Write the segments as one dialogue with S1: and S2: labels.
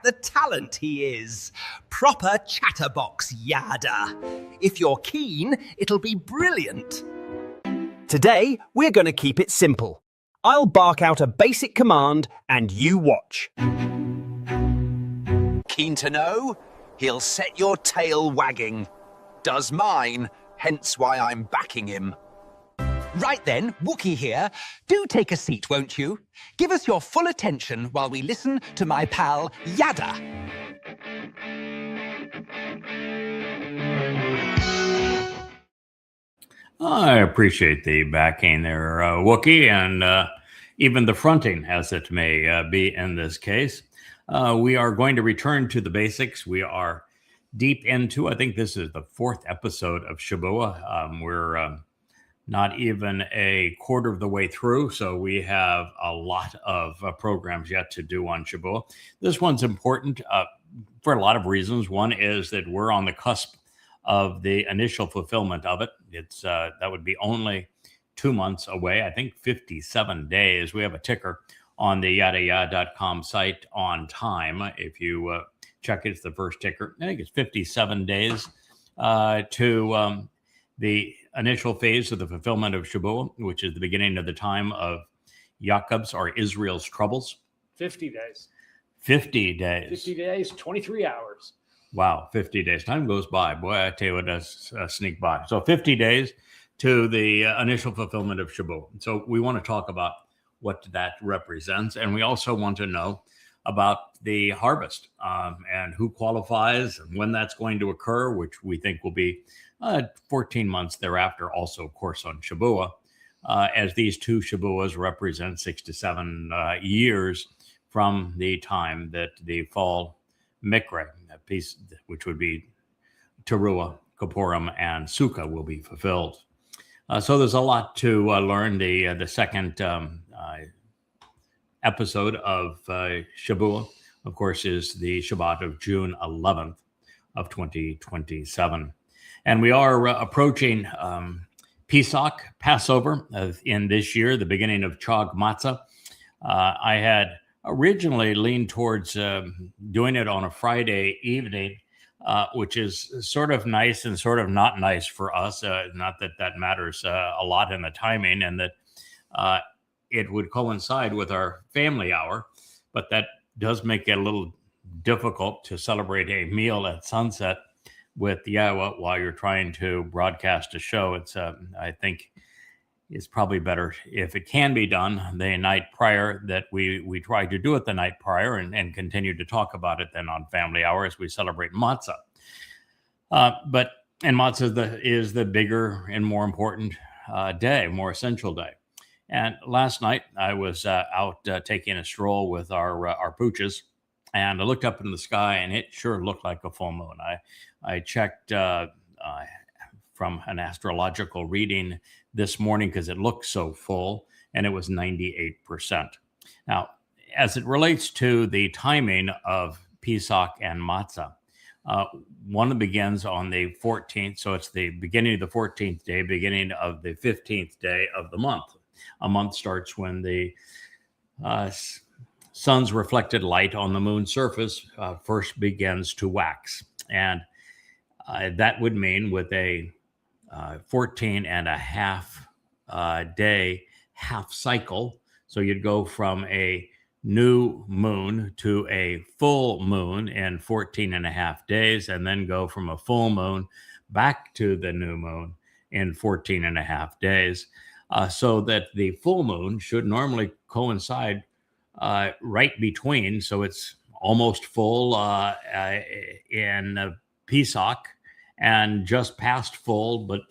S1: the talent he is. Proper chatterbox yada. If you're keen, it'll be brilliant. Today, we're going to keep it simple. I'll bark out a basic command and you watch. Keen to know? He'll set your tail wagging. Does mine, hence why I'm backing him. Right then, Wookie here. Do take a seat, won't you? Give us your full attention while we listen to my pal, Yada.
S2: I appreciate the backing there, Wookie, and even the fronting, as it may be in this case. We are going to return to the basics. We are deep into, I think this is the 4th episode of Shabuwah. We're not even a quarter of the way through, so we have a lot of programs yet to do on Shabuwah. This one's important for a lot of reasons. One is that we're on the cusp of the initial fulfillment of it. It's that would be only 2 months away. I think 57 days. We have a ticker on the yadaya.com site on time. If you check it, it's the first ticker. I think it's 57 days to the initial phase of the fulfillment of Shabuwah, which is the beginning of the time of Jacob's or Israel's troubles.
S3: 50 days.
S2: 50 days.
S3: 50 days, 23 hours.
S2: Wow, 50 days. Time goes by. Boy, I tell you what, does sneak by. So 50 days to the initial fulfillment of Shabuwah. So we want to talk about what that represents. And we also want to know about the harvest and who qualifies and when that's going to occur, which we think will be 14 months thereafter, also, of course, on Shabuwah, as these two Shabuwahs represent 6 to 7 years from the time that the fall Mikre, a piece which would be Teruah, Kippurim, and Sukkah, will be fulfilled. So there's a lot to learn. The second episode of Shabuwah, of course, is the Shabbat of June 11th of 2027. And we are approaching Pesach, Passover, in this year, the beginning of Chag Matzah. I had originally leaned towards doing it on a Friday evening, which is sort of nice and sort of not nice for us. Not that that matters a lot in the timing, and that it would coincide with our family hour, but that does make it a little difficult to celebrate a meal at sunset with Yahweh while you're trying to broadcast a show. It's I think it's probably better if it can be done the night prior, that we try to do it the night prior and continue to talk about it then on family hour as we celebrate matzah. But matzah is the bigger and more important day, more essential day. And last night I was out taking a stroll with our pooches, and I looked up in the sky, and it sure looked like a full moon. I checked from an astrological reading this morning because it looked so full, and it was 98%. Now, as it relates to the timing of Pesach and Matzah, one begins on the 14th, so it's the beginning of the 14th day, beginning of the 15th day of the month. A month starts when the sun's reflected light on the moon's surface first begins to wax. And that would mean with a 14 and a half day half cycle. So you'd go from a new moon to a full moon in 14 and a half days, and then go from a full moon back to the new moon in 14 and a half days. So that the full moon should normally coincide right between. So it's almost full in Pesach, and just past full, but,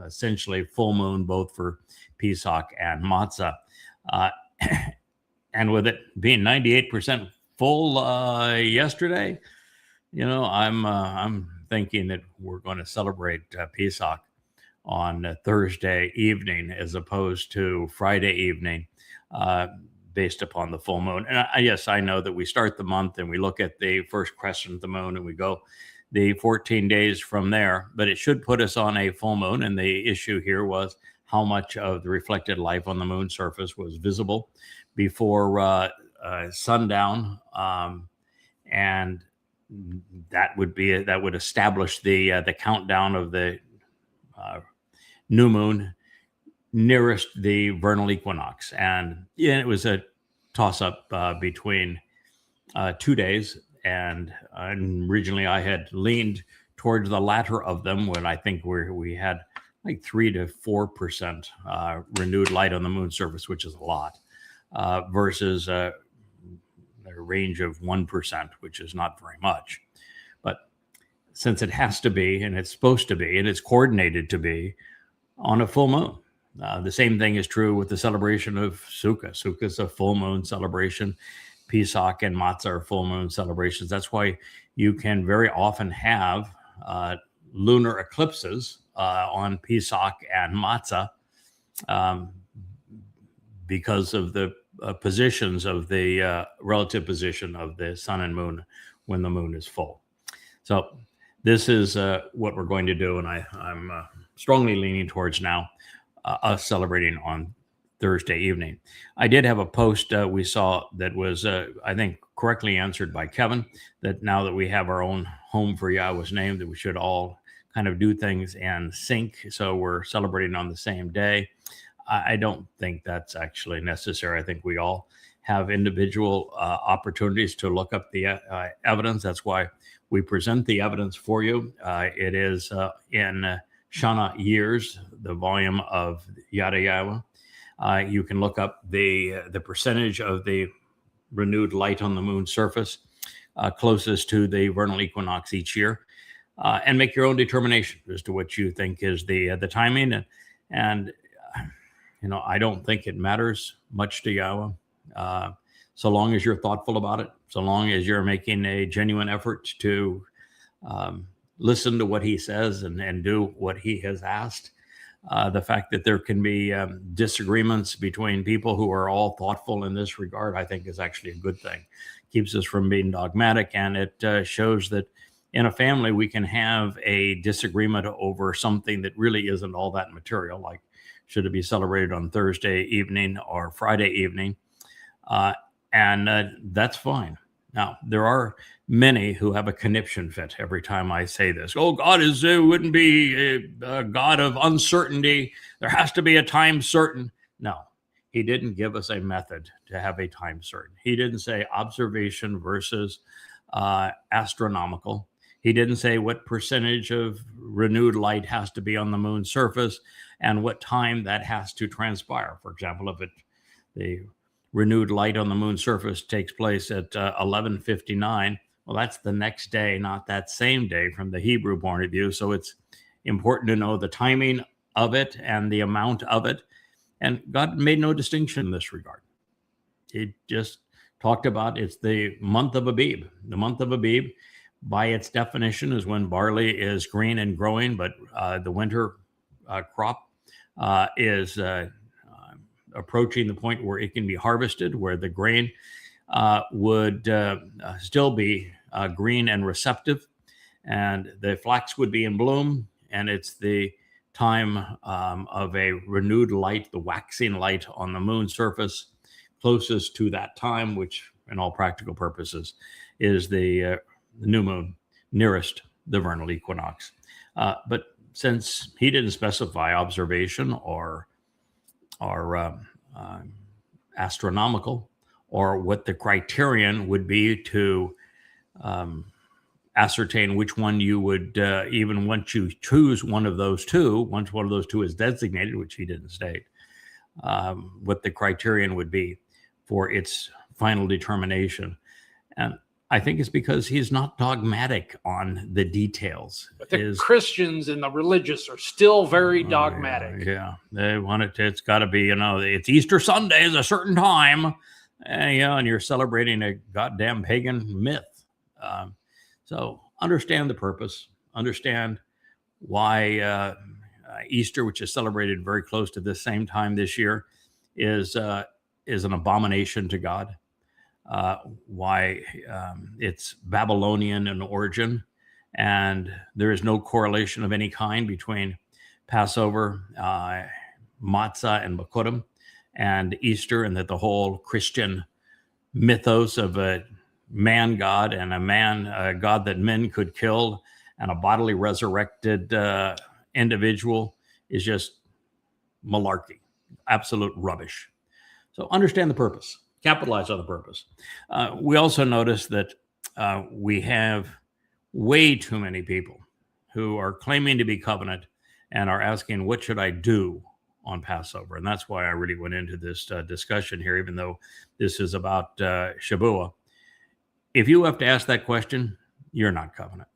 S2: essentially full moon both for Pesach and Matzah. And with it being 98% full yesterday, I'm thinking that we're going to celebrate Pesach on Thursday evening as opposed to Friday evening, based upon the full moon. And yes, I know that we start the month and we look at the first crescent of the moon and we go the 14 days from there, but it should put us on a full moon. And the issue here was how much of the reflected light on the moon's surface was visible before sundown. and that would establish the countdown of the new moon nearest the vernal equinox. And yeah, it was a toss-up between 2 days, and originally I had leaned towards the latter of them, when I think we had like 3 to 4% renewed light on the moon's surface, which is a lot, versus a range of 1%, which is not very much. But since it has to be, and it's supposed to be, and it's coordinated to be on a full moon. The same thing is true with the celebration of Sukkot. Sukkot is a full moon celebration. Pesach and Matzah are full moon celebrations. That's why you can very often have lunar eclipses on Pesach and Matzah, because of the positions of the relative position of the sun and moon when the moon is full. So this is what we're going to do, and I'm strongly leaning towards now us celebrating on Thursday evening. I did have a post we saw that was, I think, correctly answered by Kevin, that now that we have our own home for Yahweh's name, that we should all kind of do things in sync, so we're celebrating on the same day. I don't think that's actually necessary. I think we all have individual opportunities to look up the evidence. That's why we present the evidence for you. It is in Shana Years, the volume of Yada Yahweh. You can look up the percentage of the renewed light on the moon's surface closest to the vernal equinox each year, and make your own determination as to what you think is the timing. And I don't think it matters much to Yahweh, so long as you're thoughtful about it, so long as you're making a genuine effort to listen to what he says and do what he has asked. The fact that there can be disagreements between people who are all thoughtful in this regard, I think, is actually a good thing. Keeps us from being dogmatic, and it shows that in a family we can have a disagreement over something that really isn't all that material, like should it be celebrated on Thursday evening or Friday evening, and that's fine. Now, there are many who have a conniption fit every time I say this. Oh, God wouldn't be a God of uncertainty. There has to be a time certain. No, he didn't give us a method to have a time certain. He didn't say observation versus astronomical. He didn't say what percentage of renewed light has to be on the moon's surface and what time that has to transpire. For example, if the renewed light on the moon's surface takes place at 11:59. Well, that's the next day, not that same day from the Hebrew point of view. So it's important to know the timing of it and the amount of it. And God made no distinction in this regard. He just talked about it's the month of Abib. The month of Abib, by its definition, is when barley is green and growing, but the winter crop is approaching the point where it can be harvested, where the grain would still be green and receptive, and the flax would be in bloom, and it's the time of a renewed light, the waxing light on the moon's surface, closest to that time, which in all practical purposes is the new moon nearest the vernal equinox. But since he didn't specify observation or astronomical, or what the criterion would be to ascertain which one you would, even once you choose one of those two, once one of those two is designated, which he didn't state, what the criterion would be for its final determination. And I think it's because he's not dogmatic on the details.
S3: But the Christians and the religious are still very dogmatic.
S2: Yeah, they want it. It's got to be, it's Easter Sunday is a certain time, and you're celebrating a goddamn pagan myth. So understand the purpose. Understand why Easter, which is celebrated very close to the same time this year, is an abomination to God. Why it's Babylonian in origin, and there is no correlation of any kind between Passover, Matzah, and Bakurim, and Easter, and that the whole Christian mythos of man God and a man God that men could kill and a bodily resurrected individual is just malarkey, absolute rubbish. So understand the purpose, capitalize on the purpose. We also notice that we have way too many people who are claiming to be covenant and are asking, what should I do on Passover? And that's why I really went into this discussion here, even though this is about Shabuwah. If you have to ask that question, you're not covenant.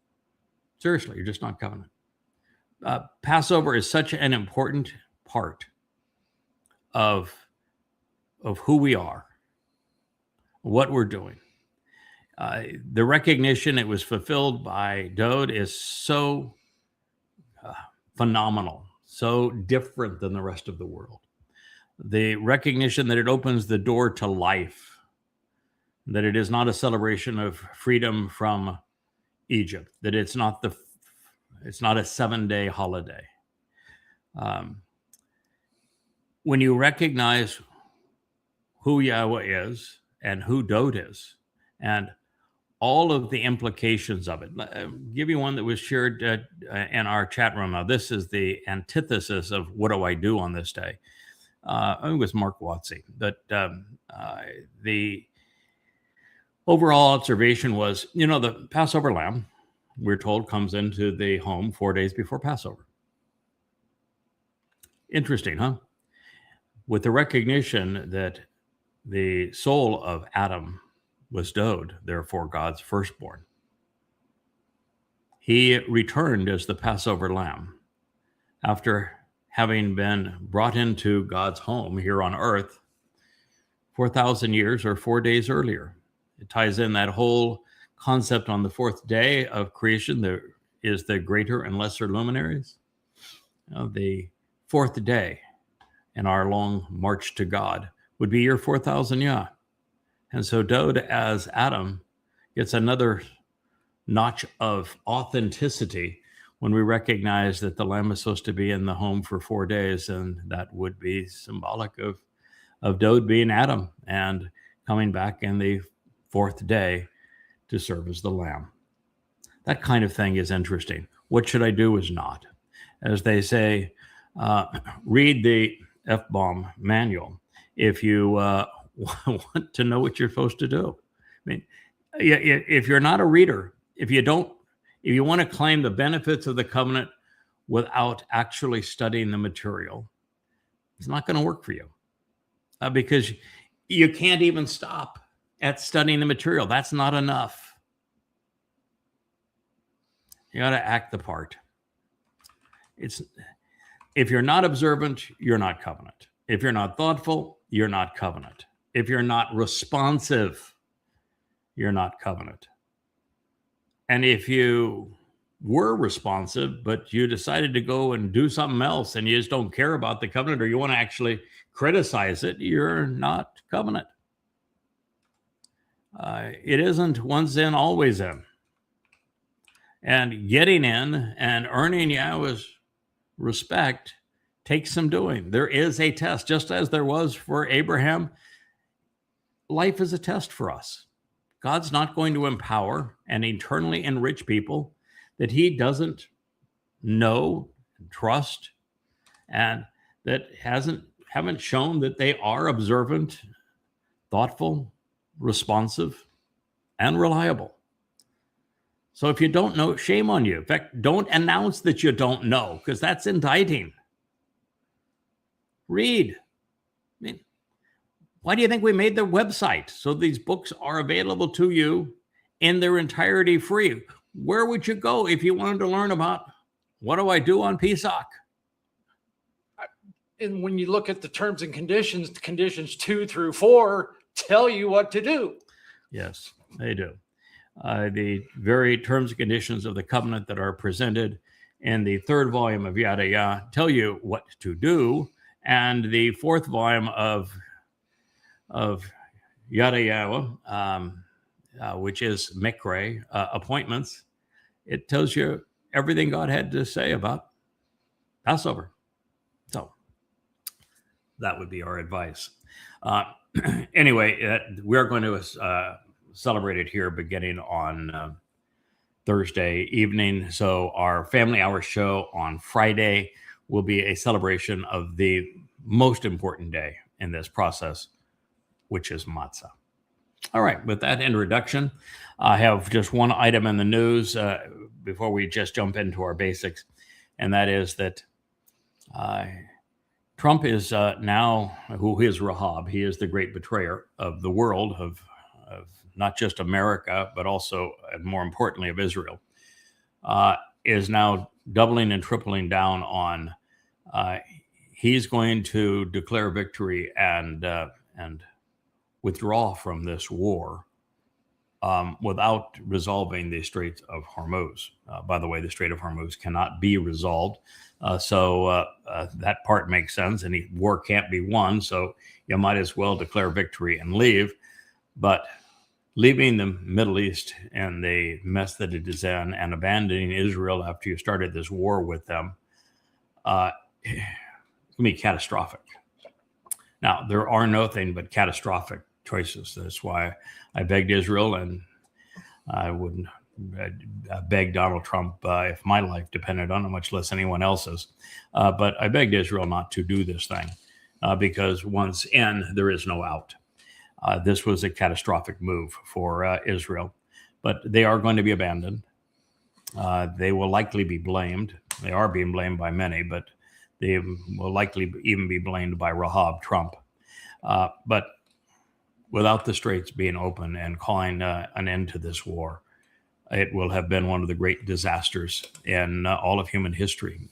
S2: Seriously, you're just not covenant. Passover is such an important part of who we are, what we're doing. The recognition it was fulfilled by Dode is so phenomenal, so different than the rest of the world. The recognition that it opens the door to life, that it is not a celebration of freedom from Egypt, that it's not a 7-day holiday. When you recognize who Yahweh is and who Dode is, and all of the implications of it. I'll give you one that was shared in our chat room. Now, this is the antithesis of what do I do on this day. I think it was Mark Watsey. But the overall observation was, the Passover lamb, we're told, comes into the home 4 days before Passover. Interesting, huh? With the recognition that the soul of Adam was Dode, therefore God's firstborn. He returned as the Passover lamb after having been brought into God's home here on earth 4,000 years or 4 days earlier. It ties in that whole concept on the fourth day of creation. There is the greater and lesser luminaries. The fourth day in our long march to God would be year 4,000 Yah. And so Dode as Adam gets another notch of authenticity when we recognize that the lamb is supposed to be in the home for 4 days, and that would be symbolic of Dode being Adam and coming back in the fourth day to serve as the lamb. That kind of thing is interesting. What should I do is not. As they say, read the F-bomb manual if you want to know what you're supposed to do. I mean, if you're not a reader, if you want to claim the benefits of the covenant without actually studying the material, it's not going to work for you because you can't even stop at studying the material. That's not enough. You got to act the part. If you're not observant, you're not covenant. If you're not thoughtful, you're not covenant. If you're not responsive, you're not covenant. And if you were responsive, but you decided to go and do something else and you just don't care about the covenant, or you want to actually criticize it, you're not covenant. It isn't once in, always in. And getting in and earning Yahweh's respect takes some doing. There is a test, just as there was for Abraham. Life is a test for us. God's not going to empower and eternally enrich people that he doesn't know and trust, and that haven't shown that they are observant, thoughtful, responsive, and reliable. So if you don't know, shame on you. In fact, don't announce that you don't know, because that's indicting. Read. I mean, why do you think we made the website? So these books are available to you in their entirety free. Where would you go if you wanted to learn about what do I do on Pesach?
S3: And when you look at the terms and conditions 2 through 4 tell you what to do.
S2: Yes, they do. The very terms and conditions of the covenant that are presented in the third volume of Yada Yah tell you what to do. And the fourth volume of Yada Yah, which is Mikre, appointments, it tells you everything God had to say about Passover. So that would be our advice. Anyway, we're going to celebrated here beginning on Thursday evening. So our Family Hour show on Friday will be a celebration of the most important day in this process, which is matzah. All right, with that introduction, I have just one item in the news before we just jump into our basics, and that is that Trump is now, who is Rahab, he is the great betrayer of the world, of not just America, but also, and more importantly, of Israel, is now doubling and tripling down on he's going to declare victory and withdraw from this war without resolving the Strait of Hormuz. By the way, the Strait of Hormuz cannot be resolved. So that part makes sense. And war can't be won. So you might as well declare victory and leave. But leaving the Middle East and the mess that it is in and abandoning Israel after you started this war with them, it's going to be catastrophic. Now, there are nothing but catastrophic choices. That's why I begged Israel, and I wouldn't beg Donald Trump if my life depended on it, much less anyone else's. But I begged Israel not to do this thing because once in, there is no out. This was a catastrophic move for Israel, but they are going to be abandoned. They will likely be blamed. They are being blamed by many, but they will likely even be blamed by Rahab, Trump. But without the straits being open and calling an end to this war, it will have been one of the great disasters in all of human history.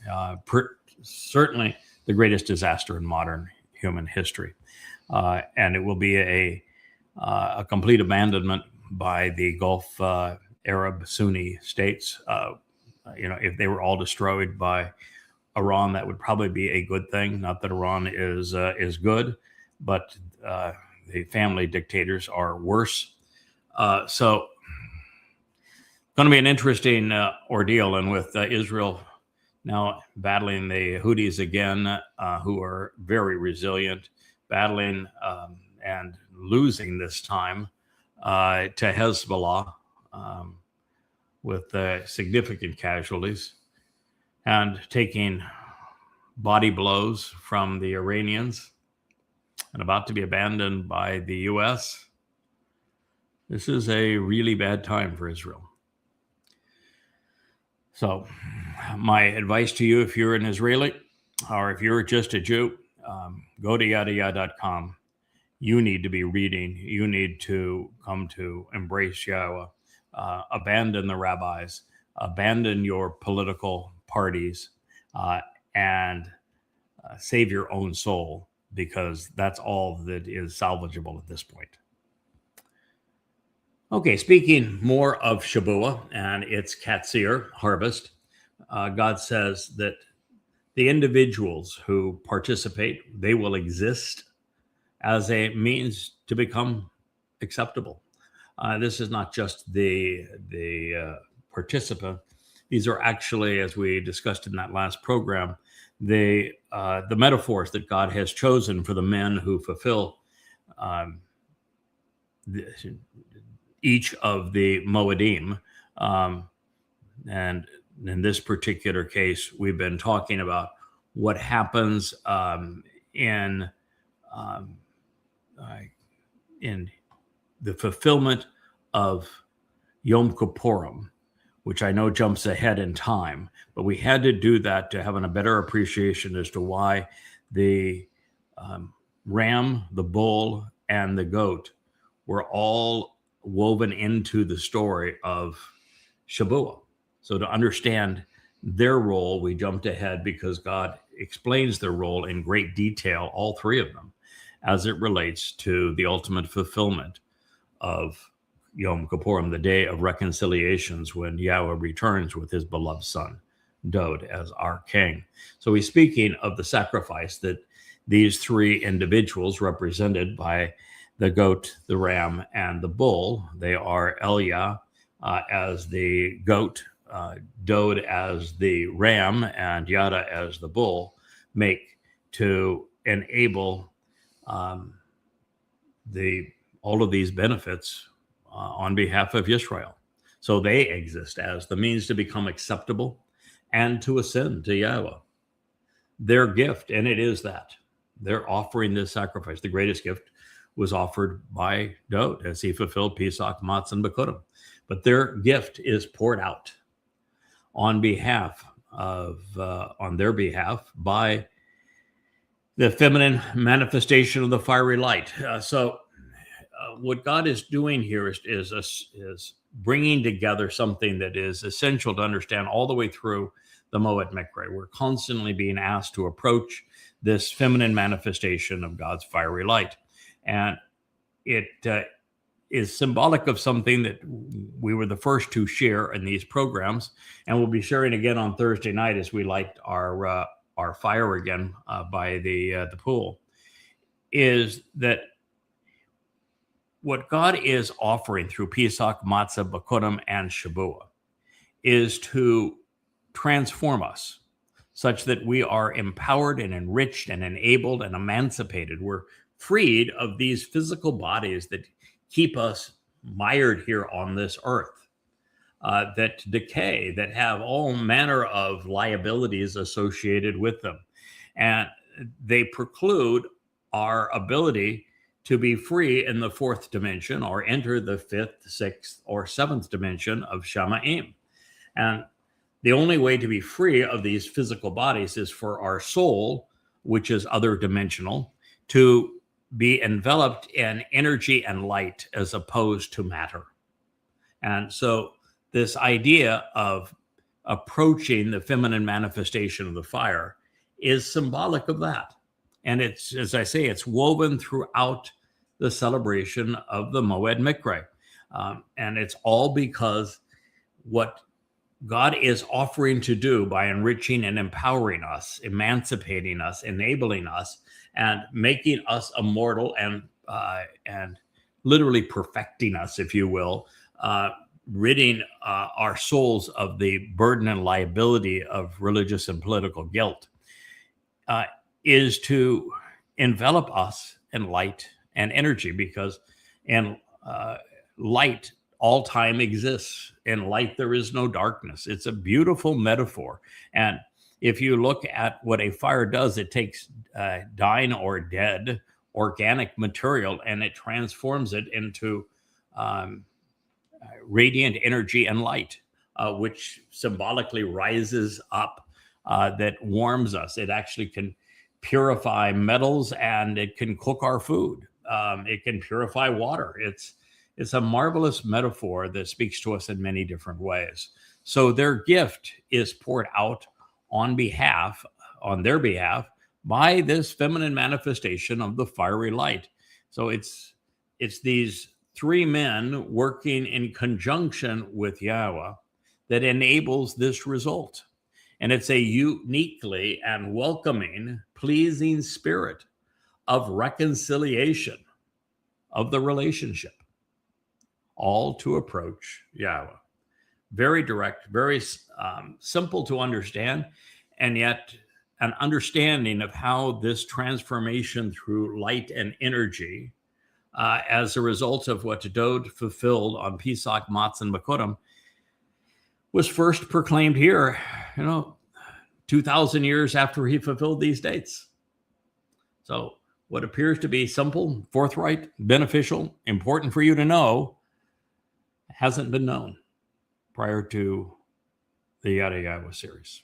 S2: Certainly the greatest disaster in modern human history. And it will be a complete abandonment by the Gulf Arab Sunni states. If they were all destroyed by Iran, that would probably be a good thing. Not that Iran is good, but the family dictators are worse. So going to be an interesting ordeal. And with Israel now battling the Houthis again, who are very resilient, battling and losing this time to Hezbollah with significant casualties, and taking body blows from the Iranians and about to be abandoned by the U.S. This is a really bad time for Israel. So my advice to you, if you're an Israeli or if you're just a Jew, go to yadayah.com. You need to be reading. You need to come to embrace Yahweh, abandon the rabbis, abandon your political parties, and save your own soul, because that's all that is salvageable at this point. Okay, speaking more of Shabuwah and its Katsir harvest, God says that the individuals who participate, they will exist as a means to become acceptable. This is not just the participant. These are actually, as we discussed in that last program, the metaphors that God has chosen for the men who fulfill each of the Moedim. And in this particular case, we've been talking about what happens in the fulfillment of Yom Kippurim, which I know jumps ahead in time, but we had to do that to have a better appreciation as to why the ram, the bull, and the goat were all woven into the story of Shabuwah. So to understand their role, we jumped ahead because God explains their role in great detail, all three of them, as it relates to the ultimate fulfillment of Yom Kippurim, the day of reconciliations, when Yahweh returns with his beloved son, Dod, as our king. So he's speaking of the sacrifice that these three individuals, represented by the goat, the ram, and the bull, they are Elia as the goat, Dod as the ram, and Yada as the bull, make to enable all of these benefits on behalf of Israel. So they exist as the means to become acceptable and to ascend to Yahweh. Their gift, and it is that, they're offering this sacrifice. The greatest gift was offered by Dod as he fulfilled Pesach, Matzah, and Bekurim. But their gift is poured out on their behalf by the feminine manifestation of the fiery light. What God is doing here is bringing together something that is essential to understand all the way through the Moed Mikre. We're constantly being asked to approach this feminine manifestation of God's fiery light. And it is symbolic of something that we were the first to share in these programs, and we'll be sharing again on Thursday night as we light our fire again by the pool, is that what God is offering through Pesach, Matzah, Bekurim, and Shabuwah is to transform us such that we are empowered and enriched and enabled and emancipated. We're freed of these physical bodies that keep us mired here on this earth, that decay, that have all manner of liabilities associated with them. And they preclude our ability to be free in the fourth dimension or enter the fifth, sixth, or seventh dimension of Shamayim. And the only way to be free of these physical bodies is for our soul, which is other dimensional, to be enveloped in energy and light as opposed to matter. And so this idea of approaching the feminine manifestation of the fire is symbolic of that. And it's, as I say, it's woven throughout the celebration of the Moed Mikre. And it's all because what God is offering to do by enriching and empowering us, emancipating us, enabling us, and making us immortal and literally perfecting us, if you will, ridding our souls of the burden and liability of religious and political guilt, is to envelop us in light and energy, because in light, all time exists. In light, there is no darkness. It's a beautiful metaphor. And if you look at what a fire does, it takes dying or dead organic material and it transforms it into radiant energy and light, which symbolically rises up, that warms us. It actually can purify metals and it can cook our food. It can purify water. It's a marvelous metaphor that speaks to us in many different ways. So their gift is poured out on their behalf, by this feminine manifestation of the fiery light. So it's these three men working in conjunction with Yahweh that enables this result. And it's a uniquely and welcoming, pleasing spirit of reconciliation of the relationship, all to approach Yahweh. Very direct, very simple to understand, and yet an understanding of how this transformation through light and energy, as a result of what Dod fulfilled on Pesach, Matzah, and Bekurim, was first proclaimed here, 2,000 years after he fulfilled these dates. So what appears to be simple, forthright, beneficial, important for you to know, hasn't been known prior to the Yada Yahweh series.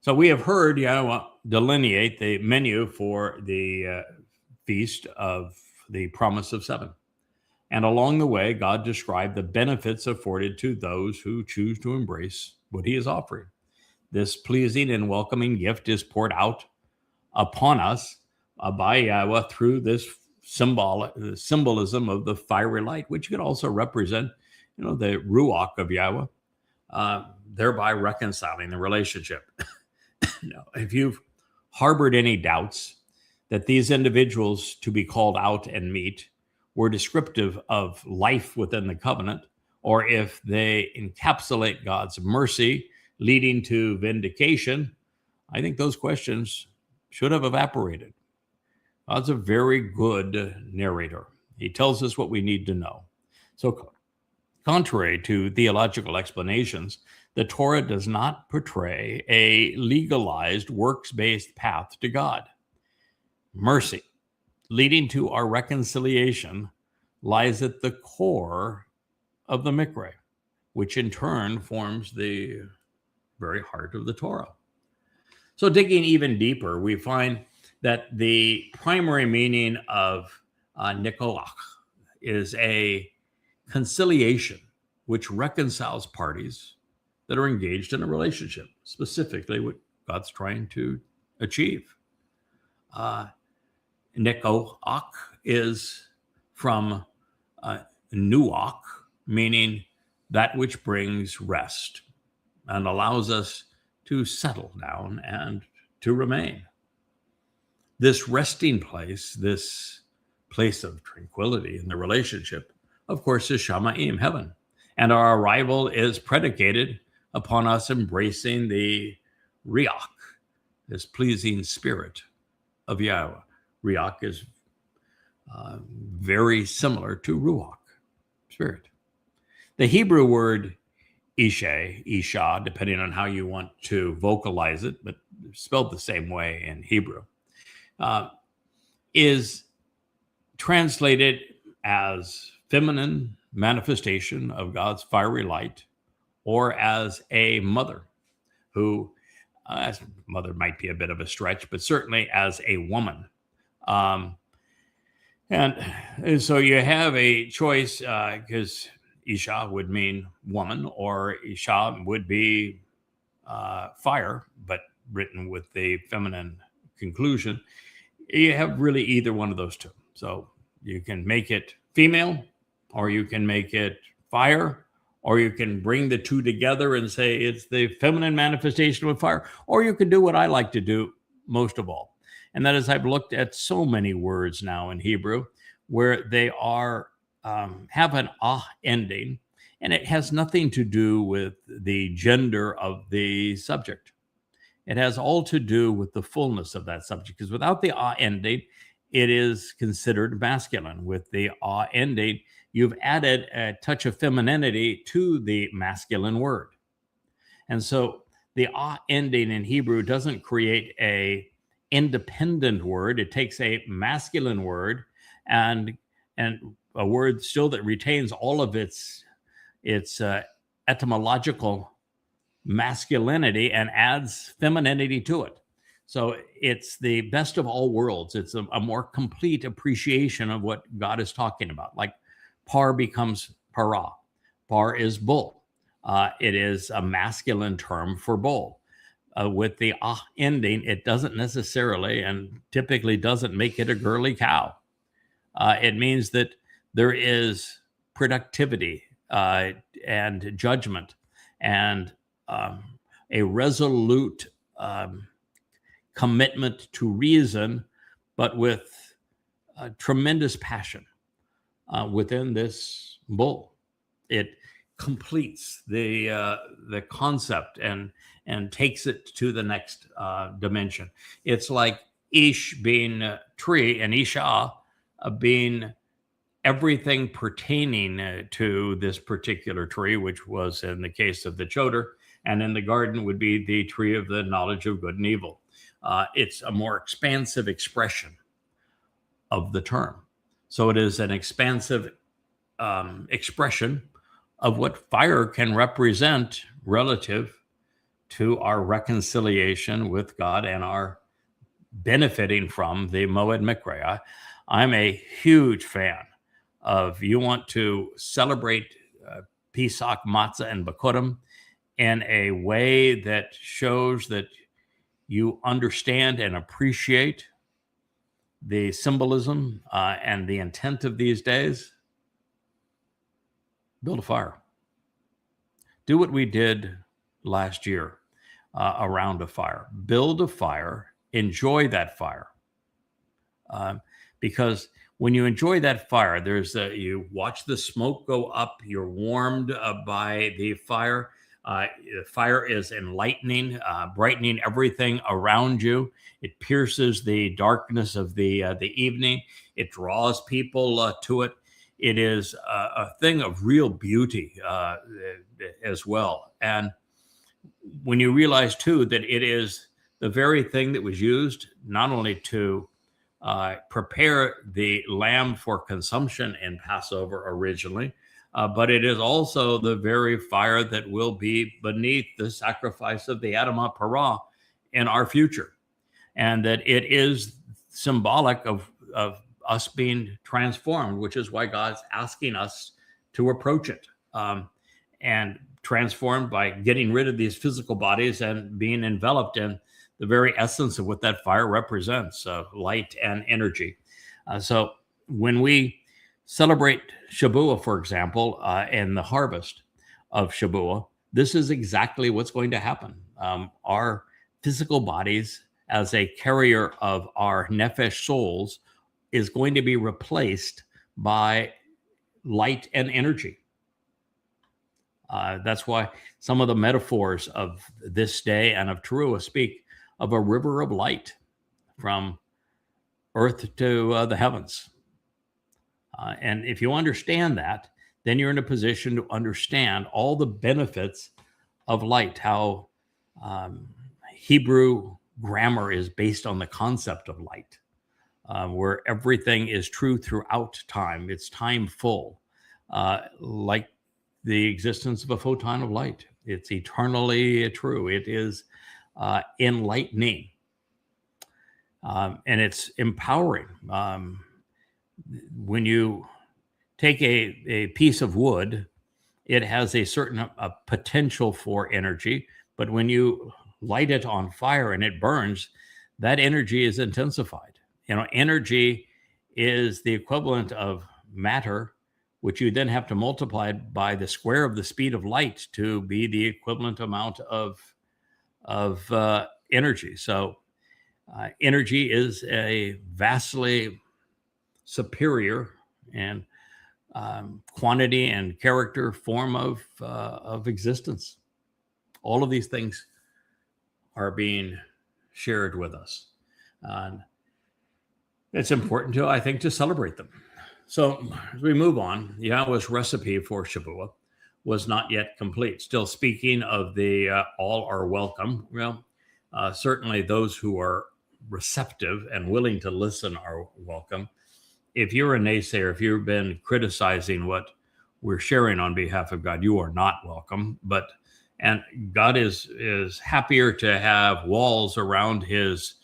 S2: So we have heard Yahweh delineate the menu for the feast of the promise of 7. And along the way, God described the benefits afforded to those who choose to embrace what he is offering. This pleasing and welcoming gift is poured out upon us by Yahweh through this symbolism of the fiery light, which could also represent, the Ruach of Yahweh, thereby reconciling the relationship. If you've harbored any doubts that these individuals to be called out and meet were descriptive of life within the covenant, or if they encapsulate God's mercy leading to vindication, I think those questions should have evaporated. God's a very good narrator. He tells us what we need to know. So contrary to theological explanations, the Torah does not portray a legalized works-based path to God. Mercy, leading to our reconciliation, lies at the core of the Mikra, which in turn forms the very heart of the Torah. So digging even deeper, we find that the primary meaning of Nikoach is a conciliation which reconciles parties that are engaged in a relationship, specifically what God's trying to achieve. Nikoach is from nuach, meaning that which brings rest and allows us to settle down and to remain. This resting place, this place of tranquility in the relationship, of course, is Shamayim, heaven. And our arrival is predicated upon us embracing the Riach, this pleasing spirit of Yahweh. Riach is very similar to Ruach, spirit. The Hebrew word Isha, depending on how you want to vocalize it, but spelled the same way in Hebrew, is translated as feminine manifestation of God's fiery light, or as a mother who, as mother might be a bit of a stretch, but certainly as a woman. And so you have a choice, because Isha would mean woman, or Isha would be fire, but written with the feminine conclusion. You have really either one of those two. So you can make it female, or you can make it fire, or you can bring the two together and say it's the feminine manifestation of fire, or you can do what I like to do most of all. And that is, I've looked at so many words now in Hebrew where they are have an ending, and it has nothing to do with the gender of the subject. It has all to do with the fullness of that subject, because without the ending, it is considered masculine. With the ending, you've added a touch of femininity to the masculine word. And so the ending in Hebrew doesn't create a independent word. It takes a masculine word and a word still that retains all of its etymological masculinity and adds femininity to it. So it's the best of all worlds. It's a more complete appreciation of what God is talking about. Like par becomes para. Par is bull. It is a masculine term for bull. With the ending, it doesn't necessarily and typically doesn't make it a girly cow. It means that there is productivity and judgment and a resolute commitment to reason, but with tremendous passion within this bull. It completes the concept and takes it to the next dimension. It's like Ish being tree and Isha being everything pertaining to this particular tree, which was in the case of the Choder, and in the garden would be the tree of the knowledge of good and evil. It's a more expansive expression of the term. So it is an expansive expression of what fire can represent relative to our reconciliation with God and our benefiting from the Moed Mikra. I'm a huge fan of, you want to celebrate Pesach, Matzah, and Bakurim in a way that shows that you understand and appreciate the symbolism and the intent of these days. Build a fire. Do what we did last year around a fire. Build a fire. Enjoy that fire. Because when you enjoy that fire, you watch the smoke go up. You're warmed by the fire. The fire is enlightening, brightening everything around you. It pierces the darkness of the evening. It draws people to it. it is a thing of real beauty as well. And when you realize, too, that it is the very thing that was used not only to prepare the lamb for consumption in Passover originally, but it is also the very fire that will be beneath the sacrifice of the Adamah Parah in our future. And that it is symbolic of us being transformed, which is why God's asking us to approach it. And transformed by getting rid of these physical bodies and being enveloped in the very essence of what that fire represents, light and energy. So when we celebrate Shabuwah, for example, and the harvest of Shabuwah, this is exactly what's going to happen. Our physical bodies, as a carrier of our nephesh souls, is going to be replaced by light and energy. That's why some of the metaphors of this day and of Teruah speak of a river of light from earth to the heavens. And if you understand that, then you're in a position to understand all the benefits of light, how Hebrew grammar is based on the concept of light, where everything is true throughout time. It's time full, like the existence of a photon of light. It's eternally true. It is enlightening. And it's empowering. When you take a piece of wood, it has a certain potential for energy, but when you light it on fire and it burns, that energy is intensified. Energy is the equivalent of matter, which you then have to multiply by the square of the speed of light to be the equivalent amount of energy. So energy is a vastly superior and quantity and character form of existence. All of these things are being shared with us. It's important I think, to celebrate them. So as we move on, Yahweh's recipe for Shabuwah was not yet complete. Still speaking of the all are welcome. Well, certainly those who are receptive and willing to listen are welcome. If you're a naysayer, if you've been criticizing what we're sharing on behalf of God, you are not welcome. And God is happier to have walls around his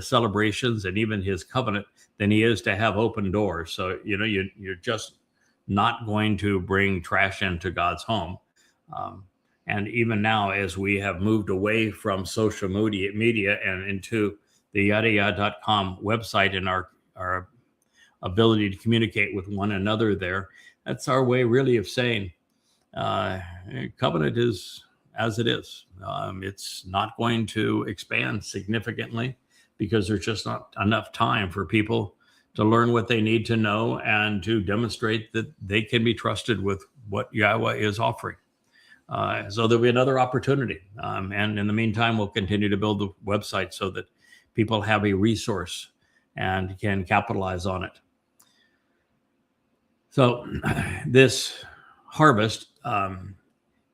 S2: celebrations and even his covenant than he is to have open doors. So, you're just not going to bring trash into God's home. And even now, as we have moved away from social media and into the yadayah.com website and our ability to communicate with one another there, that's our way really of saying covenant is as it is. It's not going to expand significantly because there's just not enough time for people to learn what they need to know and to demonstrate that they can be trusted with what Yahweh is offering. So there'll be another opportunity. And in the meantime, we'll continue to build the website so that people have a resource and can capitalize on it. So this harvest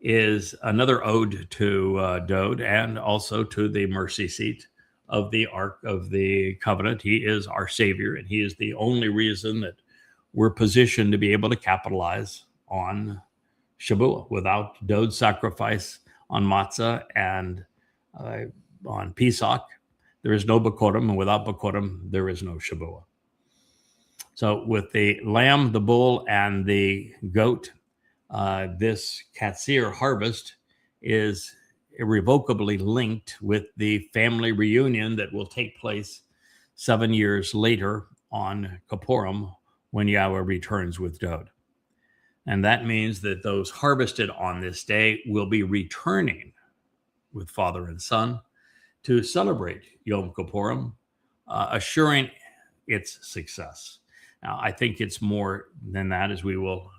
S2: is another ode to Dode and also to the mercy seat of the Ark of the Covenant. He is our Savior, and he is the only reason that we're positioned to be able to capitalize on Shabuwah. Without Dode's sacrifice on Matzah and on Pesach, there is no Bakorim, and without Bakorim, there is no Shabuwah. So with the lamb, the bull, and the goat, this Katsir harvest is irrevocably linked with the family reunion that will take place 7 years later on Kippurim when Yahweh returns with Dode. And that means that those harvested on this day will be returning with father and son to celebrate Yom Kippurim, assuring its success. Now, I think it's more than that, as we will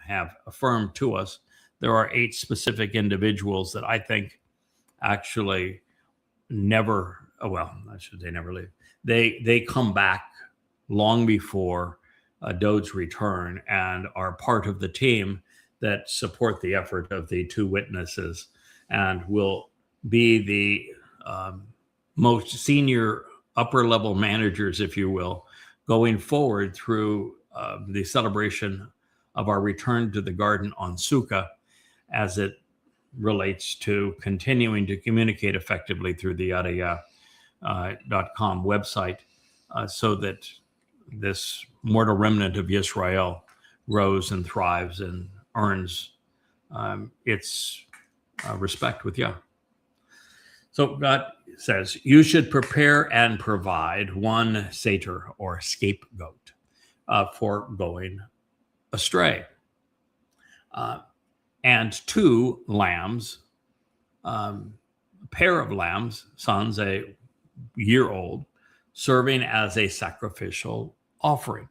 S2: have affirmed to us. There are 8 specific individuals that I think actually never, well, I should say never leave. They come back long before Dode's return and are part of the team that support the effort of the two witnesses and will be the most senior upper level managers, if you will, going forward through the celebration of our return to the garden on Sukkah, as it relates to continuing to communicate effectively through the yadayah.com website, so that this mortal remnant of Yisrael grows and thrives and earns its respect with Yah. So God says, you should prepare and provide one satyr or scapegoat for going astray, and two lambs, a pair of lambs, sons, a year old, serving as a sacrificial offering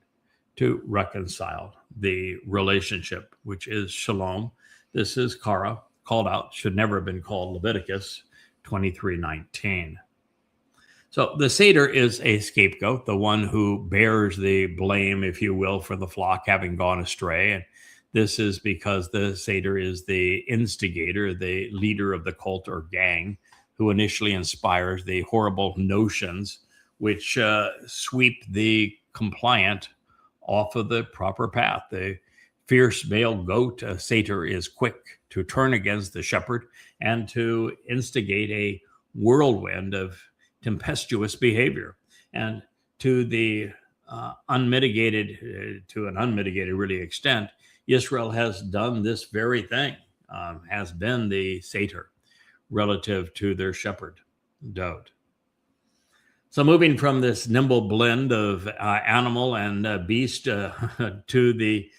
S2: to reconcile the relationship, which is shalom. This is Kara, called out, should never have been called Leviticus 23:19. So the satyr is a scapegoat, the one who bears the blame, if you will, for the flock having gone astray. And this is because the satyr is the instigator, the leader of the cult or gang, who initially inspires the horrible notions which sweep the compliant off of the proper path. The fierce male goat, satyr, is quick to turn against the shepherd and to instigate a whirlwind of tempestuous behavior. And to the unmitigated really extent, Israel has done this very thing, has been the satyr relative to their shepherd, Dode. So moving from this nimble blend of animal and beast to the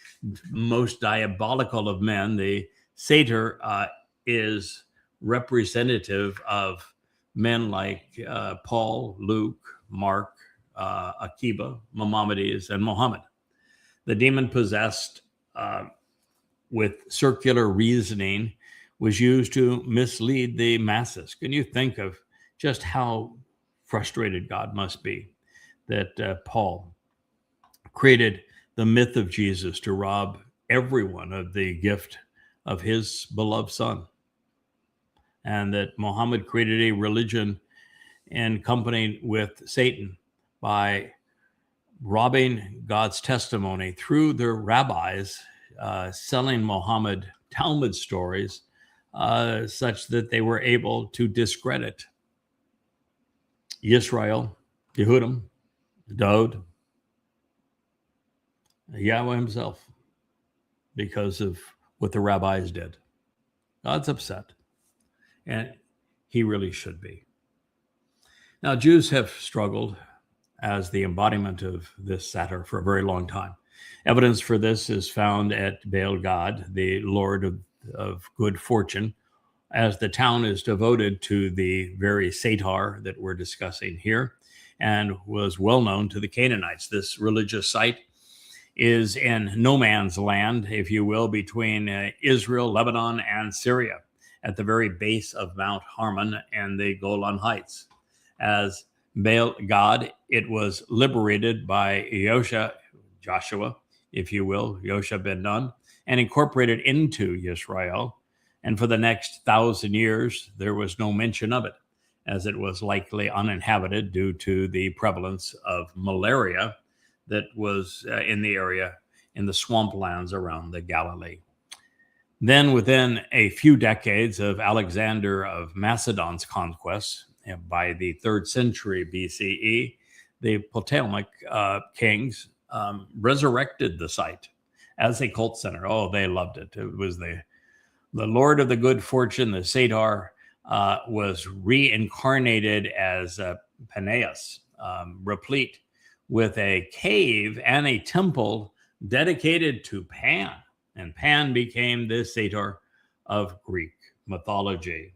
S2: most diabolical of men, the satyr is representative of men like Paul, Luke, Mark, Akiba, Maimonides, and Muhammad. The demon possessed with circular reasoning was used to mislead the masses. Can you think of just how frustrated God must be that Paul created the myth of Jesus to rob everyone of the gift of his beloved son, and that Muhammad created a religion in company with Satan by robbing God's testimony through their rabbis, selling Muhammad Talmud stories such that they were able to discredit Yisrael, Yehudim, Dode, Yahweh himself, because of what the rabbis did. God's upset, and he really should be. Now, Jews have struggled as the embodiment of this satyr for a very long time. Evidence for this is found at Baal God, the Lord of good fortune, as the town is devoted to the very satyr that we're discussing here and was well known to the Canaanites. This religious site is in no man's land, if you will, between Israel, Lebanon, and Syria, at the very base of Mount Hermon and the Golan Heights. As Baal God, it was liberated by Joshua, if you will, Yosha ben Nun, and incorporated into Israel. And for the next 1,000 years, there was no mention of it, as it was likely uninhabited due to the prevalence of malaria that was in the area, in the swamplands around the Galilee. Then within a few decades of Alexander of Macedon's conquests, by the 3rd century BCE, the Ptolemaic kings resurrected the site as a cult center. Oh, they loved it. It was the Lord of the good fortune, the satyr, was reincarnated as Peneus, replete with a cave and a temple dedicated to Pan. And Pan became the satyr of Greek mythology.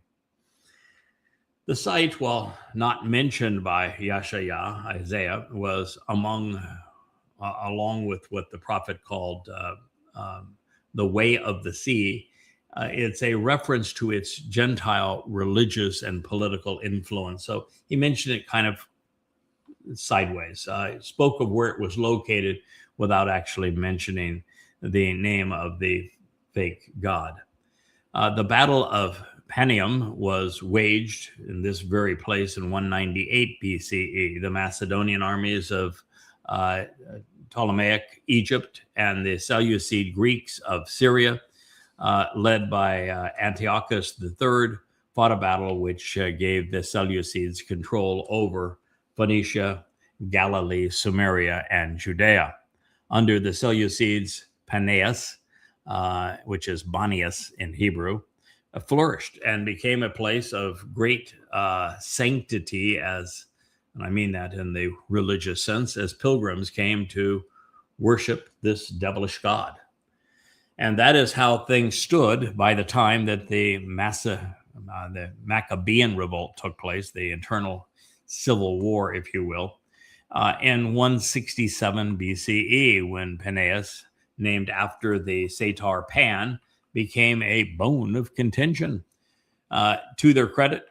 S2: The site, while not mentioned by Yeshaya, Isaiah, was along with what the prophet called the way of the sea. It's a reference to its Gentile religious and political influence. So he mentioned it kind of sideways. Spoke of where it was located without actually mentioning the name of the fake god. The Battle of Panium was waged in this very place in 198 BCE. The Macedonian armies of Ptolemaic Egypt and the Seleucid Greeks of Syria, led by Antiochus III, fought a battle which gave the Seleucids control over Phoenicia, Galilee, Samaria, and Judea. Under the Seleucids, Paneas, which is Banias in Hebrew, flourished and became a place of great sanctity, and I mean that in the religious sense, as pilgrims came to worship this devilish god. And that is how things stood by the time that the Maccabean revolt took place, the internal civil war, if you will, in 167 BCE, when Paneas, named after the satyr Pan, became a bone of contention. To their credit,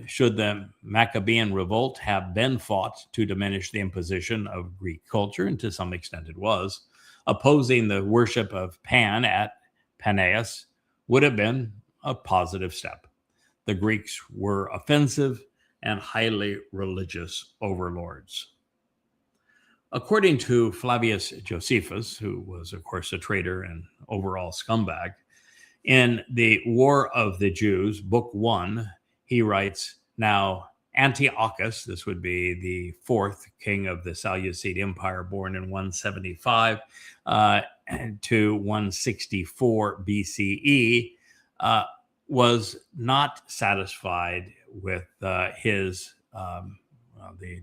S2: should the Maccabean revolt have been fought to diminish the imposition of Greek culture, and to some extent it was, opposing the worship of Pan at Paneas would have been a positive step. The Greeks were offensive and highly religious overlords. According to Flavius Josephus, who was, of course, a traitor and overall scumbag, in the War of the Jews, Book 1, he writes, now Antiochus, this would be the fourth king of the Seleucid Empire, born in 175 to 164 BCE, was not satisfied with the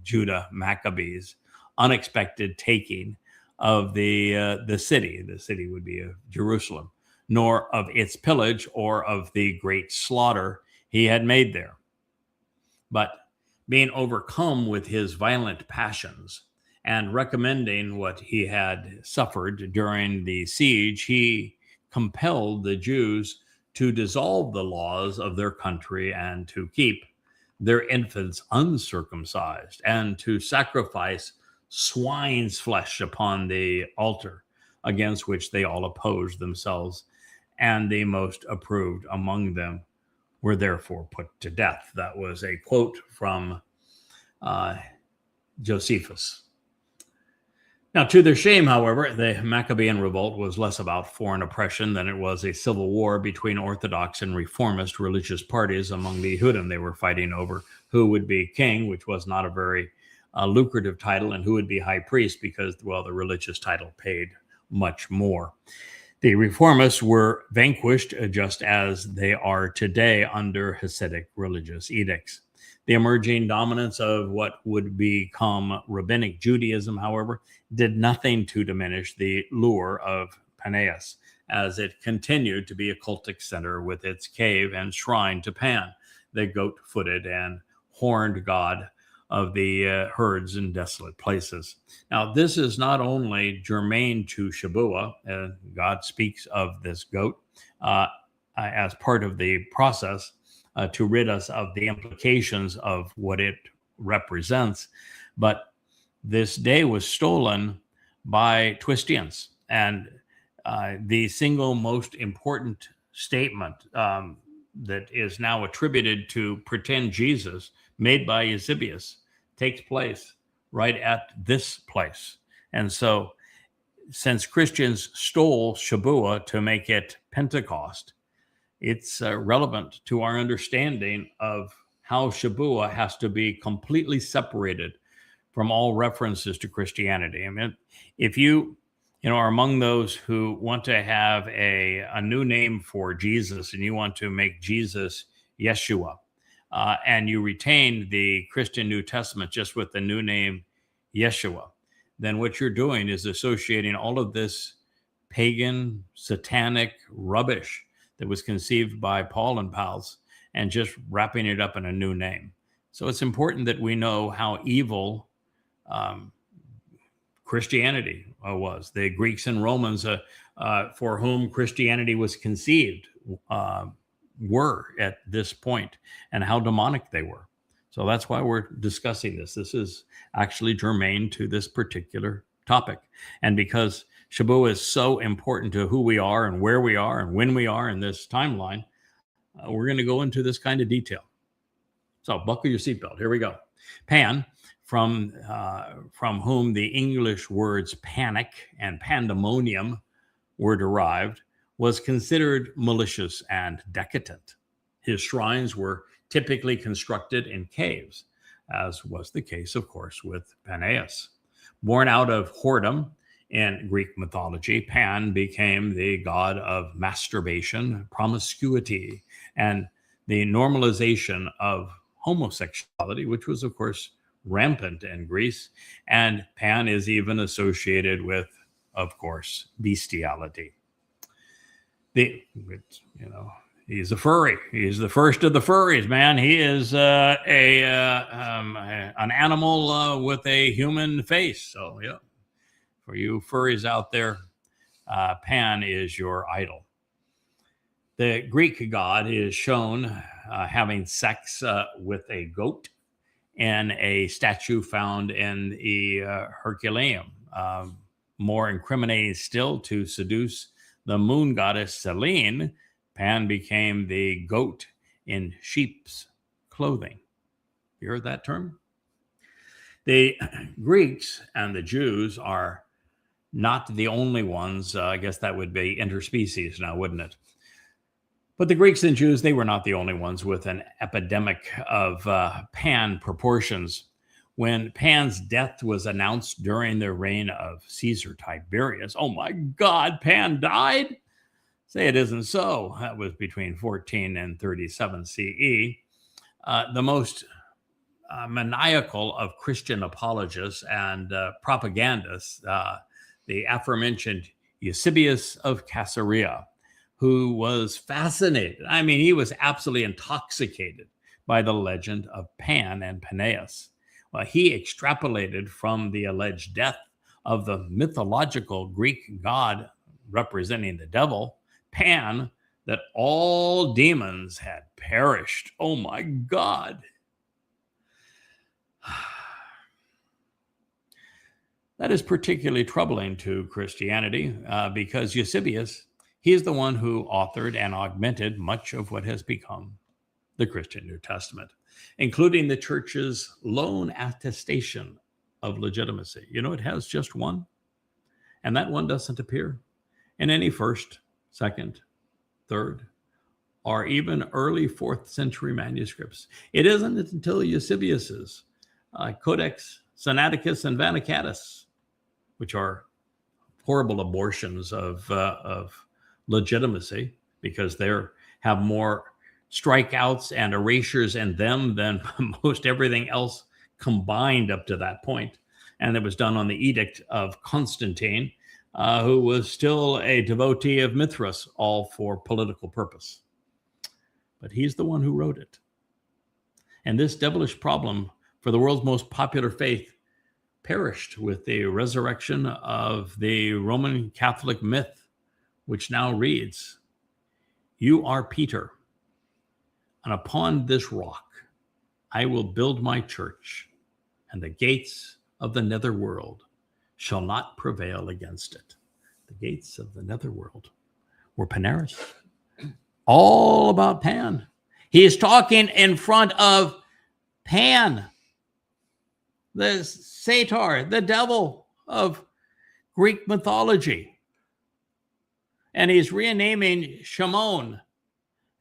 S2: Judah Maccabees' unexpected taking of the city. The city would be of Jerusalem, nor of its pillage or of the great slaughter he had made there. But being overcome with his violent passions and recommending what he had suffered during the siege, he compelled the Jews to dissolve the laws of their country and to keep their infants uncircumcised and to sacrifice swine's flesh upon the altar, against which they all opposed themselves, and the most approved among them were therefore put to death. That was a quote from Josephus. Now, to their shame, however, the Maccabean revolt was less about foreign oppression than it was a civil war between Orthodox and Reformist religious parties among the Yehudim. They were fighting over who would be king, which was not a very lucrative title, and who would be high priest because, well, the religious title paid much more. The Reformists were vanquished just as they are today under Hasidic religious edicts. The emerging dominance of what would become Rabbinic Judaism, however, did nothing to diminish the lure of Paneas, as it continued to be a cultic center with its cave and shrine to Pan, the goat-footed and horned god of the herds in desolate places. Now, this is not only germane to Shabuwah, God speaks of this goat as part of the process to rid us of the implications of what it represents, but this day was stolen by Twistians, and the single most important statement that is now attributed to pretend Jesus, made by Eusebius, takes place right at this place. And so, since Christians stole Shabuwah to make it Pentecost, it's relevant to our understanding of how Shabuwah has to be completely separated from all references to Christianity. I mean, if you are among those who want to have a new name for Jesus, and you want to make Jesus Yeshua, and you retain the Christian New Testament just with the new name Yeshua, then what you're doing is associating all of this pagan, satanic rubbish that was conceived by Paul and pals and just wrapping it up in a new name. So it's important that we know how evil Christianity was. The Greeks and Romans for whom Christianity was conceived were at this point, and how demonic they were. So that's why we're discussing this. This is actually germane to this particular topic. And because Shabuwah is so important to who we are and where we are and when we are in this timeline, we're going to go into this kind of detail. So buckle your seatbelt. Here we go. Pan, from whom the English words panic and pandemonium were derived, was considered malicious and decadent. His shrines were typically constructed in caves, as was the case, of course, with Paneas. Born out of whoredom in Greek mythology, Pan became the god of masturbation, promiscuity, and the normalization of homosexuality, which was, of course, rampant in Greece. And Pan is even associated with, of course, bestiality. He's a furry. He's the first of the furries, man. He is an animal with a human face. So, yeah, for you furries out there, Pan is your idol. The Greek god is shown having sex with a goat in a statue found in the Herculaneum. More incriminating still, to seduce the moon goddess Selene, Pan became the goat in sheep's clothing. You heard that term? The Greeks and the Jews are not the only ones. I guess that would be interspecies now, wouldn't it? But the Greeks and Jews, they were not the only ones with an epidemic of Pan proportions. When Pan's death was announced during the reign of Caesar Tiberius, oh my God, Pan died? Say it isn't so. That was between 14 and 37 CE. The most maniacal of Christian apologists and propagandists, the aforementioned Eusebius of Caesarea, who was fascinated. I mean, he was absolutely intoxicated by the legend of Pan and Paneas. Well, he extrapolated from the alleged death of the mythological Greek god representing the devil, Pan, that all demons had perished. Oh my God. That is particularly troubling to Christianity because Eusebius, he is the one who authored and augmented much of what has become the Christian New Testament, including the church's lone attestation of legitimacy. You know, it has just one, and that one doesn't appear in any first, second, third, or even early 4th century manuscripts. It isn't until Eusebius's Codex Sinaiticus and Vaticanus, which are horrible abortions of legitimacy, because they have more strikeouts and erasures in them than most everything else combined up to that point. And it was done on the edict of Constantine, who was still a devotee of Mithras, all for political purpose. But he's the one who wrote it. And this devilish problem for the world's most popular faith perished with the resurrection of the Roman Catholic myth, which now reads, "You are Peter, and upon this rock I will build my church, and the gates of the netherworld shall not prevail against it." The gates of the netherworld were Paneras. All about Pan. He is talking in front of Pan, the satyr, the devil of Greek mythology. And he's renaming Shimon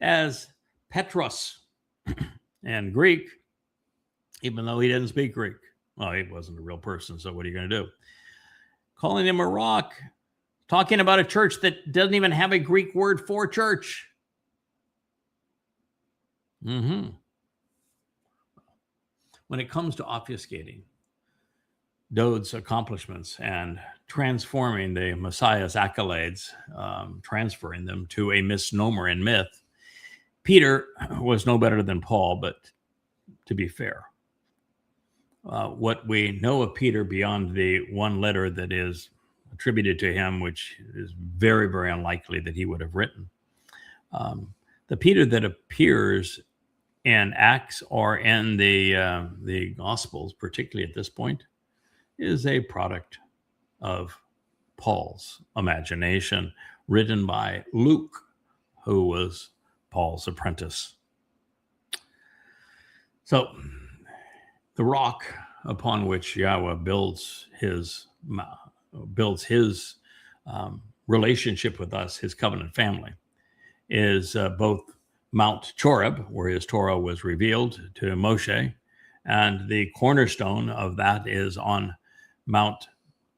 S2: as Petros in Greek, even though he didn't speak Greek. Well, he wasn't a real person, so what are you going to do? Calling him a rock, talking about a church that doesn't even have a Greek word for church. When it comes to obfuscating Dode's accomplishments and transforming the Messiah's accolades, transferring them to a misnomer in myth, Peter was no better than Paul, but to be fair, what we know of Peter beyond the one letter that is attributed to him, which is very, very unlikely that he would have written, the Peter that appears in Acts or in the Gospels, particularly at this point, is a product of Paul's imagination, written by Luke, who was Paul's apprentice. So the rock upon which Yahweh builds his relationship with us, his covenant family, is both Mount Choreb, where his Torah was revealed to Moshe, and the cornerstone of that is on Mount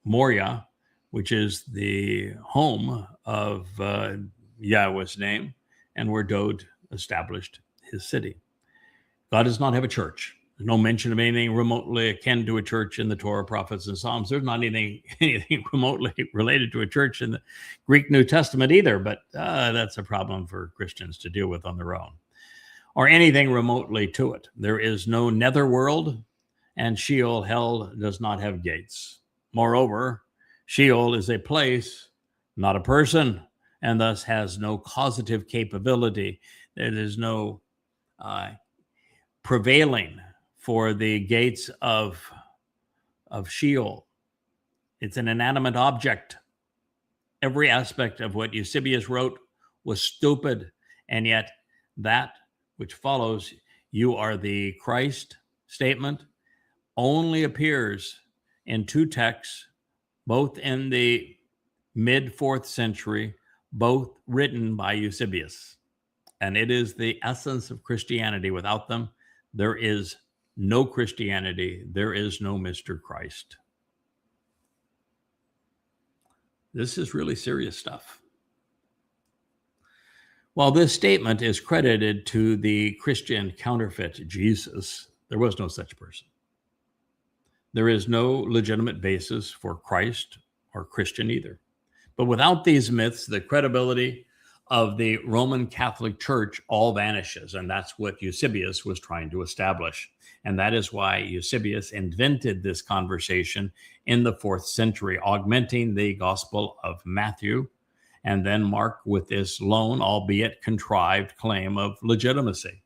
S2: Moriah, which is the home of Yahweh's name, and where Dod established his city. God does not have a church. There's no mention of anything remotely akin to a church in the Torah, prophets, and Psalms. There's not anything remotely related to a church in the Greek New Testament either, but that's a problem for Christians to deal with on their own. Or anything remotely to it. There is no netherworld, and Sheol, hell, does not have gates. Moreover, Sheol is a place, not a person, and thus has no causative capability. There is no prevailing for the gates of Sheol. It's an inanimate object. Every aspect of what Eusebius wrote was stupid, and yet that which follows, "you are the Christ" statement, only appears in two texts, both in the mid-4th century, both written by Eusebius. And it is the essence of Christianity. Without them, there is no Christianity. There is no Mr. Christ. This is really serious stuff. While this statement is credited to the Christian counterfeit Jesus, there was no such person. There is no legitimate basis for Christ or Christian either. But without these myths, the credibility of the Roman Catholic Church all vanishes. And that's what Eusebius was trying to establish. And that is why Eusebius invented this conversation in the 4th century, augmenting the Gospel of Matthew, and then Mark with this lone, albeit contrived, claim of legitimacy.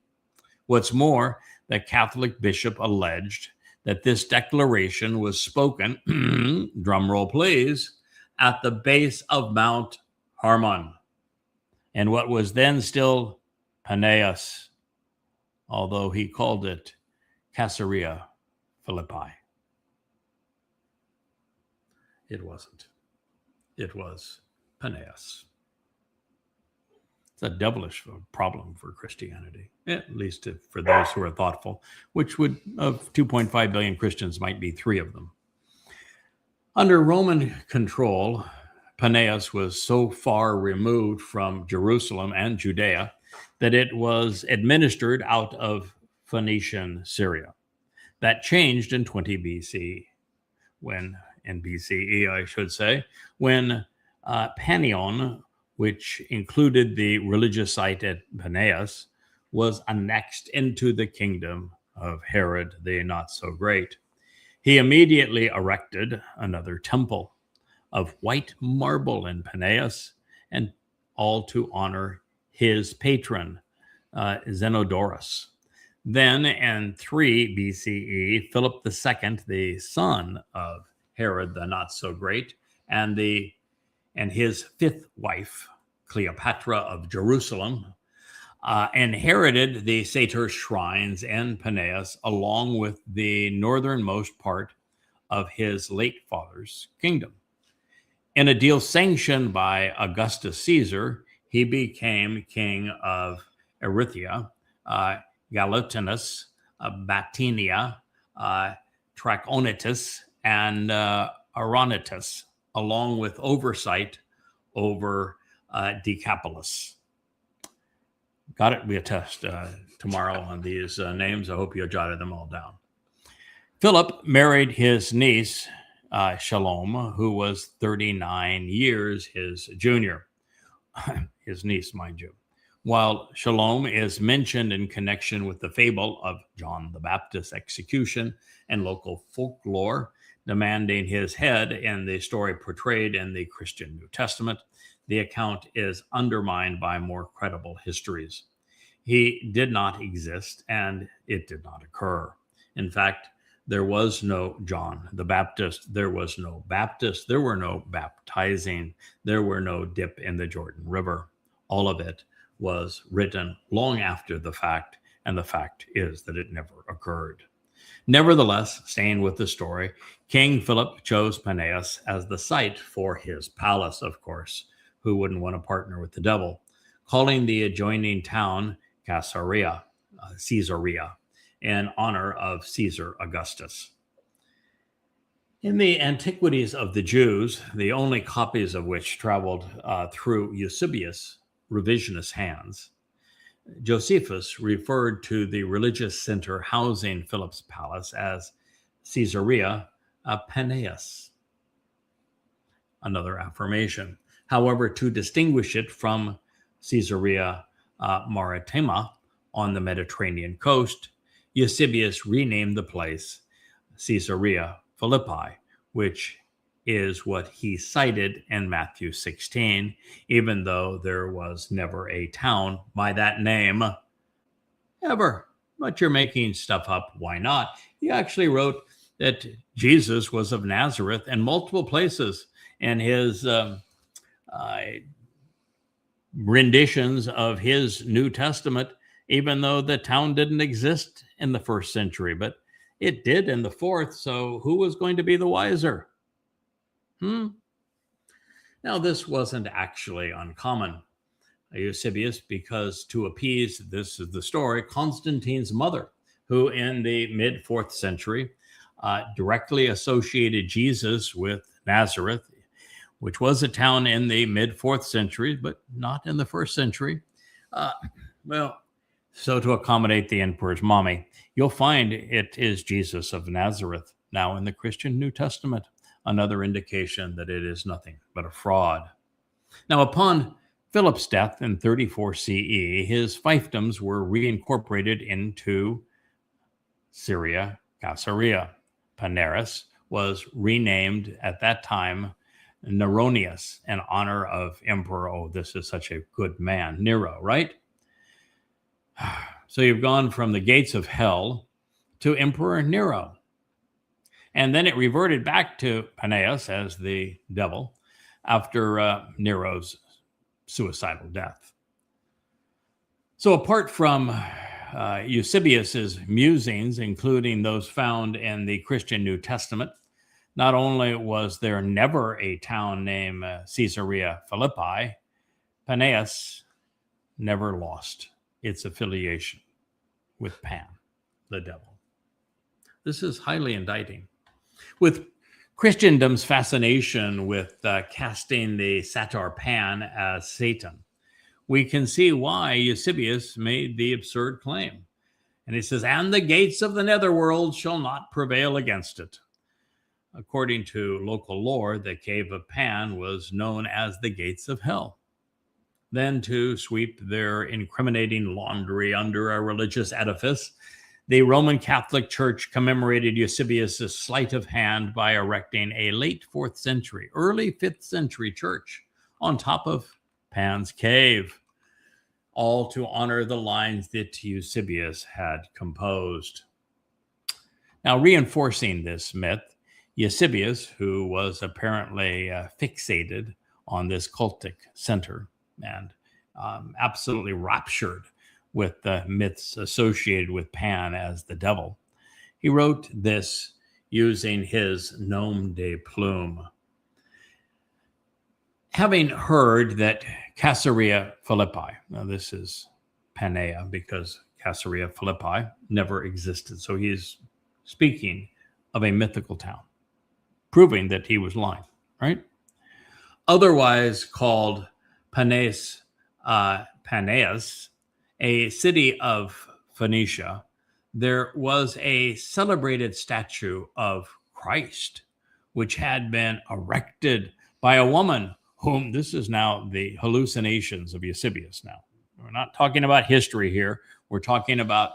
S2: What's more, the Catholic bishop alleged that this declaration was spoken, drumroll please, at the base of Mount Hermon, and what was then still Paneas, although he called it Caesarea Philippi. It wasn't. It was Paneas. It's a devilish problem for Christianity, at least for those who are thoughtful, which would, of 2.5 billion Christians, might be 3 of them. Under Roman control, Paneas was so far removed from Jerusalem and Judea that it was administered out of Phoenician Syria. That changed in 20 BC, in BCE, I should say, when Panion, which included the religious site at Paneas, was annexed into the kingdom of Herod the Not-So-Great. He immediately erected another temple of white marble in Paneas, and all to honor his patron, Zenodorus. Then in 3 BCE, Philip II, the son of Herod the Not-So-Great, and his 5th wife, Cleopatra of Jerusalem, inherited the satyr shrines in Paneas, along with the northernmost part of his late father's kingdom. In a deal sanctioned by Augustus Caesar, he became king of Erythea, Gallatinus, Batynia, Trachonitis, and Aronitus, along with oversight over Decapolis. Got it? We attest tomorrow on these names. I hope you jotted them all down. Philip married his niece, Shalom, who was 39 years his junior. His niece, mind you. While Shalom is mentioned in connection with the fable of John the Baptist's execution and local folklore demanding his head in the story portrayed in the Christian New Testament, the account is undermined by more credible histories. He did not exist, and it did not occur. In fact, there was no John the Baptist. There was no Baptist. There were no baptizing. There were no dip in the Jordan River. All of it was written long after the fact, and the fact is that it never occurred. Nevertheless, staying with the story, King Philip chose Paneas as the site for his palace, of course. Who wouldn't want to partner with the devil? Calling the adjoining town Caesarea, in honor of Caesar Augustus. In the Antiquities of the Jews, the only copies of which traveled through Eusebius' revisionist hands, Josephus referred to the religious center housing Philip's palace as Caesarea Paneas. Another affirmation. However, to distinguish it from Caesarea Maritima on the Mediterranean coast, Eusebius renamed the place Caesarea Philippi, which is what he cited in Matthew 16, even though there was never a town by that name ever. But you're making stuff up. Why not? He actually wrote that Jesus was of Nazareth in multiple places in his renditions of his New Testament, even though the town didn't exist in the first century, but it did in the fourth. So who was going to be the wiser? Now, this wasn't actually uncommon. Eusebius, because to appease, this is the story, Constantine's mother, who in the mid-4th century directly associated Jesus with Nazareth, which was a town in the mid-4th century, but not in the 1st century. So to accommodate the emperor's mommy, you'll find it is Jesus of Nazareth now in the Christian New Testament, another indication that it is nothing but a fraud. Now, upon Philip's death in 34 CE, his fiefdoms were reincorporated into Syria, Caesarea. Paneras was renamed at that time Neronius in honor of Emperor, this is such a good man, Nero, right? So you've gone from the gates of hell to Emperor Nero. And then it reverted back to Paneas as the devil after Nero's suicidal death. So apart from Eusebius's musings, including those found in the Christian New Testament, not only was there never a town named Caesarea Philippi, Paneas never lost its affiliation with Pan, the devil. This is highly indicting. With Christendom's fascination with casting the satyr Pan as Satan, we can see why Eusebius made the absurd claim. And he says, and the gates of the netherworld shall not prevail against it. According to local lore, the cave of Pan was known as the gates of hell. Then, to sweep their incriminating laundry under a religious edifice, the Roman Catholic Church commemorated Eusebius' sleight of hand by erecting a late 4th century, early 5th century church on top of Pan's cave, all to honor the lines that Eusebius had composed. Now, reinforcing this myth, Eusebius, who was apparently fixated on this cultic center and absolutely raptured with the myths associated with Pan as the devil, he wrote this using his nom de plume. Having heard that Caesarea Philippi, now this is Panea because Caesarea Philippi never existed, so he's speaking of a mythical town, proving that he was lying, right? Otherwise called Paneas, a city of Phoenicia, there was a celebrated statue of Christ, which had been erected by a woman whom, this is now the hallucinations of Eusebius now. We're not talking about history here. We're talking about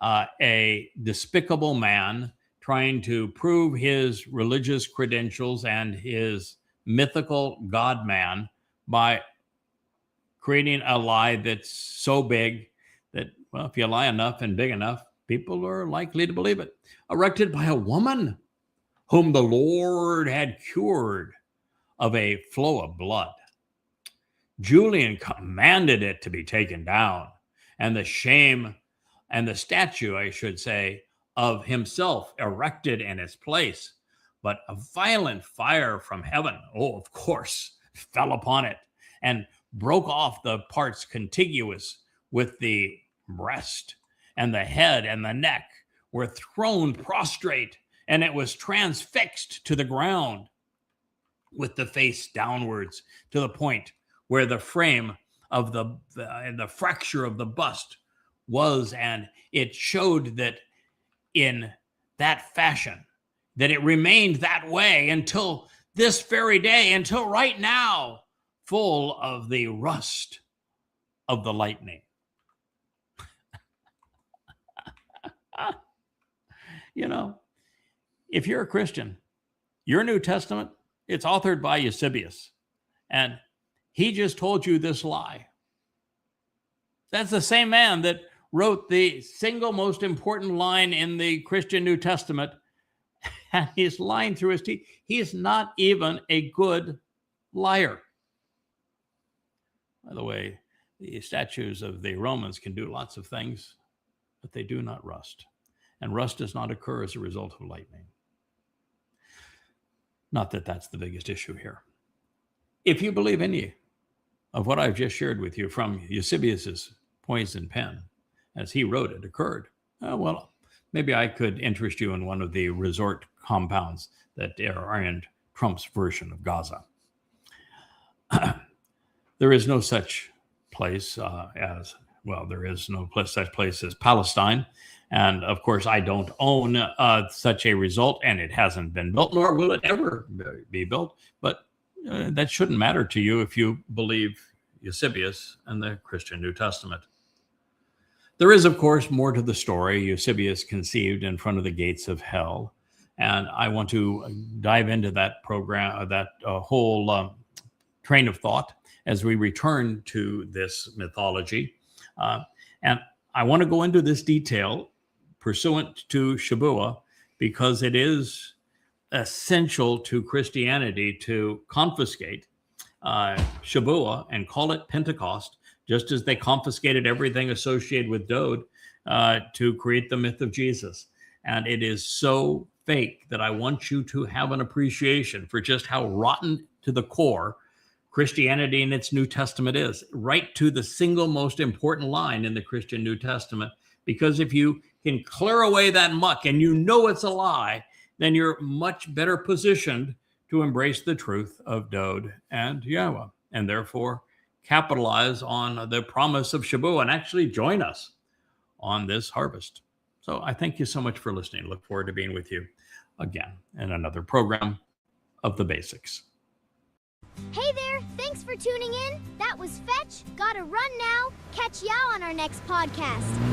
S2: a despicable man trying to prove his religious credentials and his mythical God man by creating a lie that's so big that, well, if you lie enough and big enough, people are likely to believe it, erected by a woman whom the Lord had cured of a flow of blood. Julian commanded it to be taken down, and the statue, I should say, of himself erected in its place. But a violent fire from heaven, of course, fell upon it and broke off the parts contiguous with the breast, and the head and the neck were thrown prostrate, and it was transfixed to the ground with the face downwards to the point where the frame of the fracture of the bust was, and it showed that in that fashion, that it remained that way until this very day, until right now, full of the rust of the lightning. You know, if you're a Christian, your New Testament, it's authored by Eusebius, and he just told you this lie. That's the same man that wrote the single most important line in the Christian New Testament, and he's lying through his teeth. He's not even a good liar. By the way, the statues of the Romans can do lots of things, but they do not rust. And rust does not occur as a result of lightning. Not that that's the biggest issue here. If you believe any of what I've just shared with you from Eusebius's poison pen, as he wrote it, occurred, well, maybe I could interest you in one of the resort compounds that are in Trump's version of Gaza. There is no such place there is no such place as Palestine. And of course, I don't own such a result, and it hasn't been built, nor will it ever be built. But that shouldn't matter to you if you believe Eusebius and the Christian New Testament. There is, of course, more to the story. Eusebius conceived in front of the gates of hell. And I want to dive into that program, that whole train of thought as we return to this mythology. And I want to go into this detail pursuant to Shabuwah, because it is essential to Christianity to confiscate Shabuwah and call it Pentecost, just as they confiscated everything associated with Dode to create the myth of Jesus. And it is so fake that I want you to have an appreciation for just how rotten to the core Christianity in its New Testament is, right to the single most important line in the Christian New Testament. Because if you can clear away that muck and you know it's a lie, then you're much better positioned to embrace the truth of Dode and Yahweh, and therefore capitalize on the promise of Shabuwah and actually join us on this harvest. So I thank you so much for listening. Look forward to being with you again in another program of The Basics.
S4: Hey there, thanks for tuning in. That was Fetch. Gotta run now. Catch y'all on our next podcast.